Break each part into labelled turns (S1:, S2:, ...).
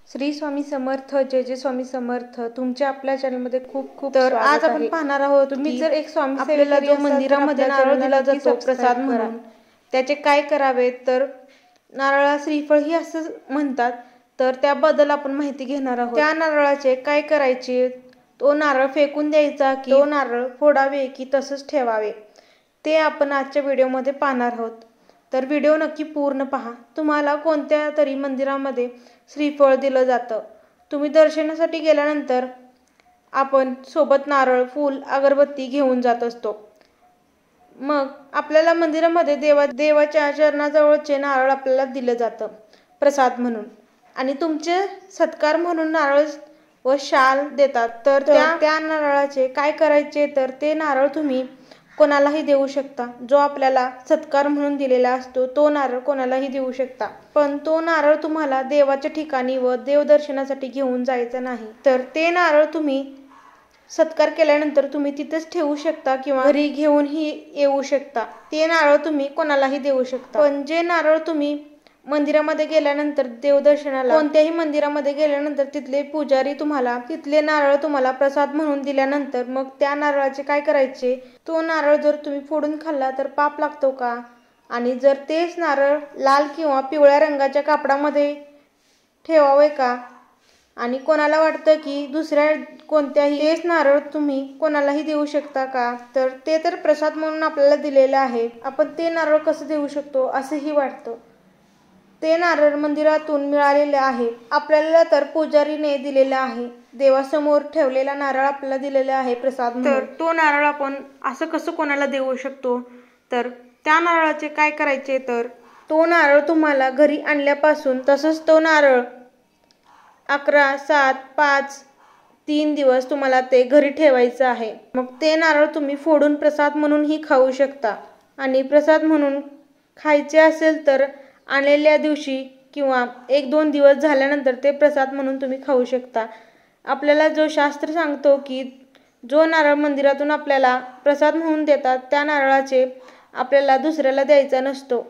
S1: श्री स्वामी समर्थ, जय जय स्वामी समर्थ. तुमच्या आपल्या चॅनलमध्ये खूप खूप तर आज आपण पाहणार आहोत. तुम्ही जर एक स्वामी सेवेला जो मंदिरामध्ये नारळ दिला जातो प्रसाद म्हणून, त्याचे काय करावे. तर नारळा श्रीफळ ही असं म्हणतात, तर त्याबद्दल आपण माहिती घेणार आहोत. त्या नारळाचे काय करायचे, तो नारळ फेकून द्यायचा की तो नारळ फोडावे की तसंच ठेवावे, ते आपण आजच्या व्हिडिओमध्ये पाहणार आहोत. तर व्हिडिओ नक्की पूर्ण पहा. तुम्हाला कोणत्या तरी मंदिरामध्ये श्रीफळ दिलं जातं. तुम्ही दर्शनासाठी गेल्यानंतर आपण सोबत नारळ, फूल, अगरबत्ती घेऊन जात असतो. मग आपल्याला मंदिरामध्ये देवाच्या चरणाजवळचे नारळ आपल्याला दिलं जातं प्रसाद म्हणून, आणि तुमचे सत्कार म्हणून नारळ व शाल देतात. तर त्या नारळाचे काय करायचे, तर ते नारळ तुम्ही कोणालाही देऊ शकता. जो आपल्याला सत्कार म्हणून दिलेला असतो तो नारळ कोणालाही देऊ शकता. पण तो नारळ तुम्हाला देवाच्या ठिकाणी व देवदर्शनासाठी घेऊन जायचं नाही. तर ते नारळ तुम्ही सत्कार केल्यानंतर तुम्ही तिथेच ठेवू शकता किंवा घरी घेऊनही येऊ शकता. ते नारळ तुम्ही कोणालाही देऊ शकता. पण जे नारळ तुम्ही मंदिरामध्ये गेल्यानंतर देवदर्शनाला, कोणत्याही मंदिरामध्ये गेल्यानंतर तिथले पुजारी तुम्हाला तिथले नारळ तुम्हाला प्रसाद म्हणून दिल्यानंतर मग त्या नारळाचे काय करायचे, तो नारळ जर तुम्ही फोडून खाल्ला तर पाप लागतो का, आणि जर तेच नारळ लाल किंवा पिवळ्या रंगाच्या कापडामध्ये ठेवावे का, आणि कोणाला वाटतं की दुसऱ्या कोणत्याही तेच नारळ तुम्ही कोणालाही देऊ शकता का, तर ते तर प्रसाद म्हणून आपल्याला दिलेलं आहे, आपण ते नारळ कसं देऊ शकतो असंही वाटतं. ते नारळ मंदिरातून मिळालेले आहे आपल्याला, तर पुजारीने दिलेला आहे. देवासमोर ठेवलेला नारळ आपल्याला दिलेला आहे प्रसाद म्हणून. तर तो नारळ आपण असं कसं कोणाला देऊ शकतो. तर त्या नारळाचे काय करायचे, तर तो नारळ तुम्हाला घरी आणल्यापासून तसंच तो नारळ 11, 7, 5, 3 दिवस तुम्हाला ते घरी ठेवायचं आहे. मग ते नारळ तुम्ही फोडून प्रसाद म्हणूनही खाऊ शकता, आणि प्रसाद म्हणून खायचे असेल तर आणलेल्या दिवशी किंवा 1-2 दिवस झाल्यानंतर ते प्रसाद म्हणून तुम्ही खाऊ शकता. आपल्याला जो शास्त्र सांगतो की जो नारळ मंदिरातून आपल्याला प्रसाद म्हणून देतात त्या नारळाचे आपल्याला दुसऱ्याला द्यायचा नसतो.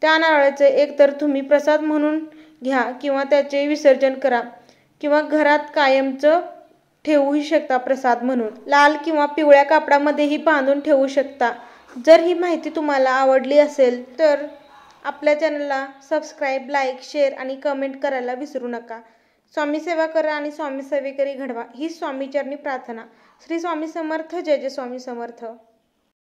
S1: त्या नारळाचे एकतर तुम्ही प्रसाद म्हणून घ्या किंवा त्याचे विसर्जन करा, किंवा घरात कायमचं ठेवूही शकता प्रसाद म्हणून. लाल किंवा पिवळ्या कापडामध्येही बांधून ठेवू शकता. जर ही माहिती तुम्हाला आवडली असेल तर आपल्या चॅनलला सबस्क्राईब, लाईक, शेअर आणि कमेंट करायला विसरू नका. स्वामी सेवा करा आणि स्वामी सेवेकरी घडवा, ही स्वामीचरणी प्रार्थना. श्री स्वामी समर्थ, जय जय स्वामी समर्थ.